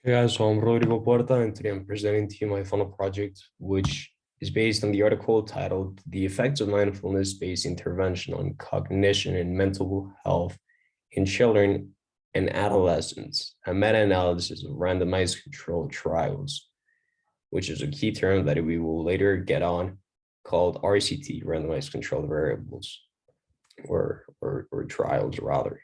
Hey guys, so I'm Rodrigo Puerta, and today I'm presenting to you my final project, which is based on the article titled The Effects of Mindfulness-Based Intervention on Cognition and Mental Health in Children and Adolescents, a meta-analysis of randomized controlled trials, which is a key term that we will later get on, called RCT, randomized controlled variables, or trials rather.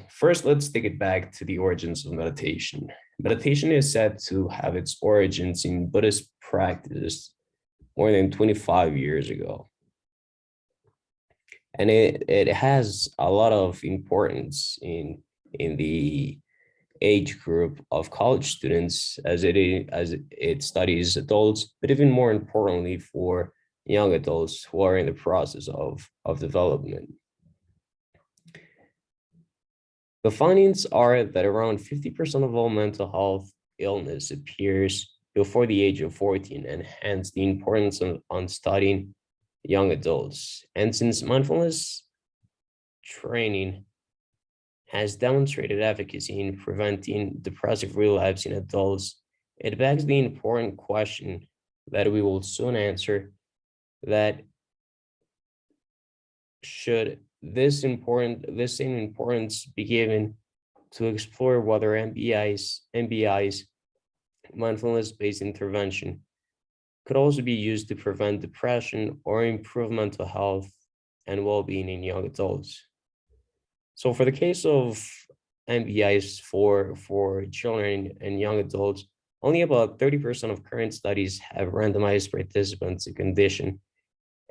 First, let's take it back to the origins of meditation. Meditation is said to have its origins in Buddhist practice more than 25 years ago. And it has a lot of importance in the age group of college students as it studies adults, but even more importantly for young adults who are in the process of development. The findings are that around 50% of all mental health illness appears before the age of 14, and hence the importance on studying young adults. And since mindfulness training has demonstrated efficacy in preventing depressive relapse in adults, it begs the important question that we will soon answer, that should this same importance be given to explore whether MBI's mindfulness-based intervention could also be used to prevent depression or improve mental health and well-being in young adults. So for the case of MBIs for children and young adults, only about 30% of current studies have randomized participants to condition,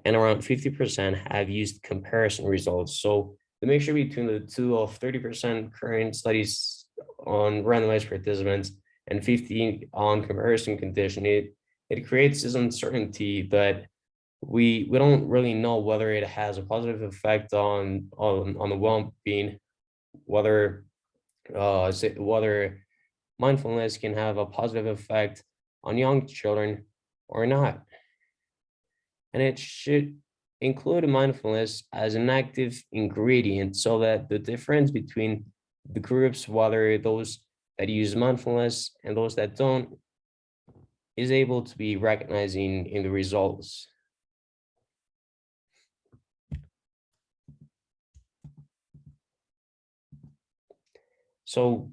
and around 50% have used comparison results. So the mixture between the two of 30% current studies on randomized participants and 50 on comparison condition, it creates this uncertainty that we don't really know whether it has a positive effect on the well-being, whether mindfulness can have a positive effect on young children or not. And it should include mindfulness as an active ingredient so that the difference between the groups, whether those that use mindfulness and those that don't, is able to be recognized in the results. So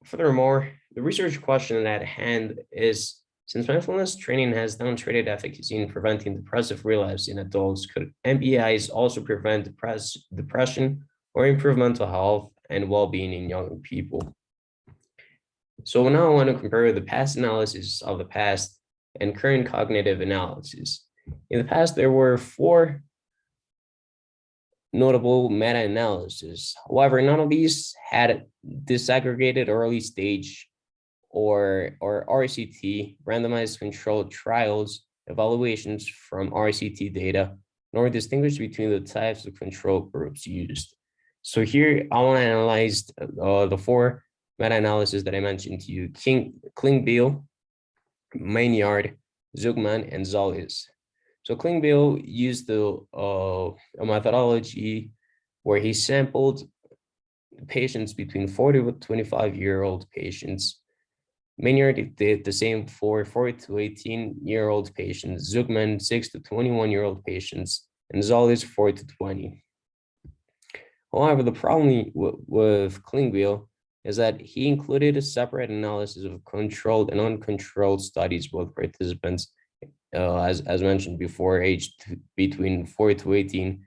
furthermore, the research question at hand is, since mindfulness training has demonstrated efficacy in preventing depressive relapse in adults, could MBIs also prevent depression or improve mental health and well-being in young people? So now I want to compare the past analysis of the past and current cognitive analysis. In the past, there were 4 notable meta-analysis. However, none of these had disaggregated early stage or RCT, randomized controlled trials, evaluations from RCT data, nor distinguish between the types of control groups used. So here I want to analyze the 4 meta-analysis that I mentioned to you: Klingbeil, Maynard, Zugman, and Zollis. So Klingbeil used a methodology where he sampled patients between 40 to 25-year-old patients. Maynard did the same for 40 to 18-year-old patients, Zugman 6 to 21-year-old patients, and Zollis 4 to 20. However, the problem with Klingbeil is that he included a separate analysis of controlled and uncontrolled studies with participants, as mentioned before, aged between 4 to 18,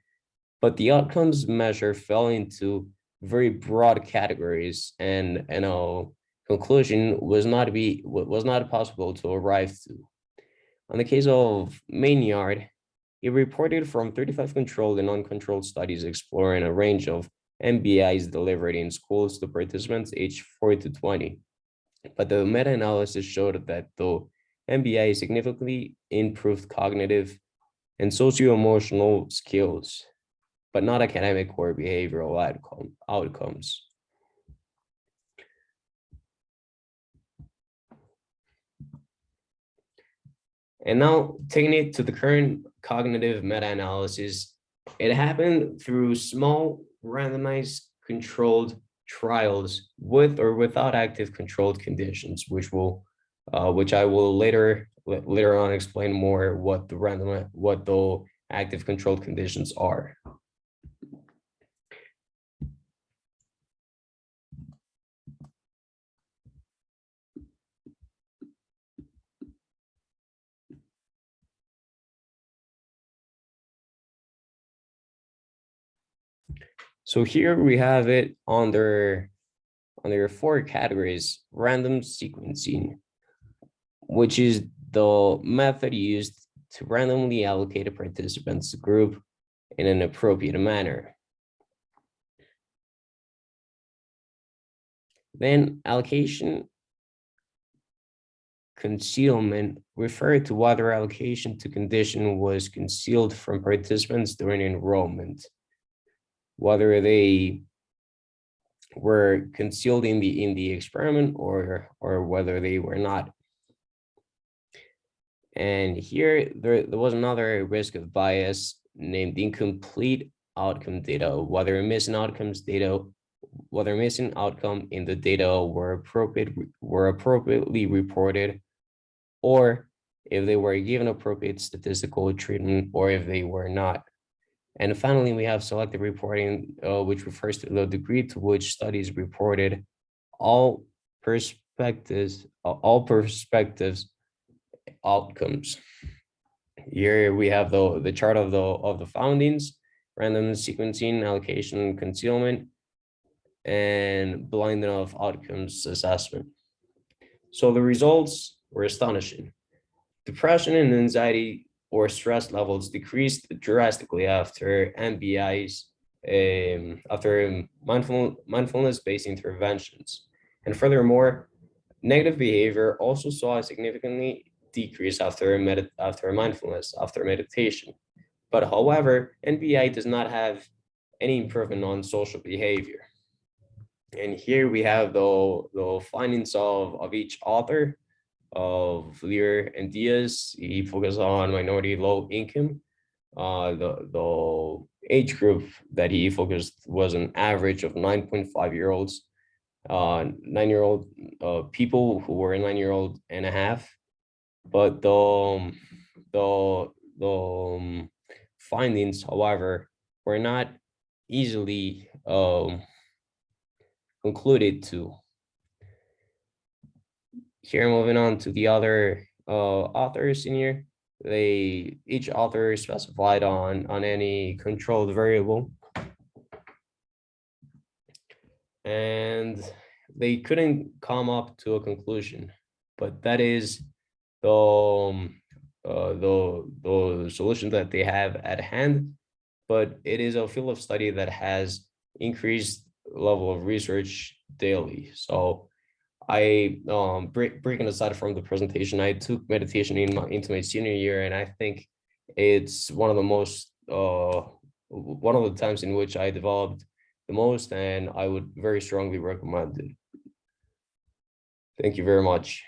but the outcomes measure fell into very broad categories, and conclusion was not possible to arrive to. On the case of Maynard, he reported from 35 controlled and uncontrolled studies exploring a range of MBIs delivered in schools to participants aged 4 to 20. But the meta-analysis showed that though MBI significantly improved cognitive and socio-emotional skills, but not academic or behavioral outcomes. And now taking it to the current cognitive meta-analysis, it happened through small randomized controlled trials with or without active controlled conditions, which I will later on explain more what the active controlled conditions are. So here we have it under four categories: random sequencing, which is the method used to randomly allocate a participants group in an appropriate manner. Then allocation concealment referred to whether allocation to condition was concealed from participants during enrollment, whether they were concealed in the experiment or whether they were not. And here there was another risk of bias named incomplete outcome data, whether missing outcome in the data were appropriately reported, or if they were given appropriate statistical treatment, or if they were not. And finally, we have selective reporting, which refers to the degree to which studies reported all perspectives outcomes. Here we have the chart of the findings: random sequencing, allocation, concealment, and blinding of outcomes assessment. So the results were astonishing. Depression and anxiety or stress levels decreased drastically after MBIs, after mindfulness-based interventions. And furthermore, negative behavior also saw a significantly decrease after meditation. But however, NBI does not have any improvement on social behavior. And here we have the findings of each author, of Lear and Diaz. He focused on minority low income. The age group that he focused was an average of 9.5-year-olds, 9-year-old people who were 9-year-old and a half. But the findings, however, were not easily concluded to. Here, moving on to the other authors in here. Each author specified on any controlled variable, and they couldn't come up to a conclusion. But that is the solution that they have at hand. But it is a field of study that has increased level of research daily. So I breaking aside from the presentation, I took meditation into my senior year, and I think it's one of the most one of the times in which I developed the most, and I would very strongly recommend it. Thank you very much.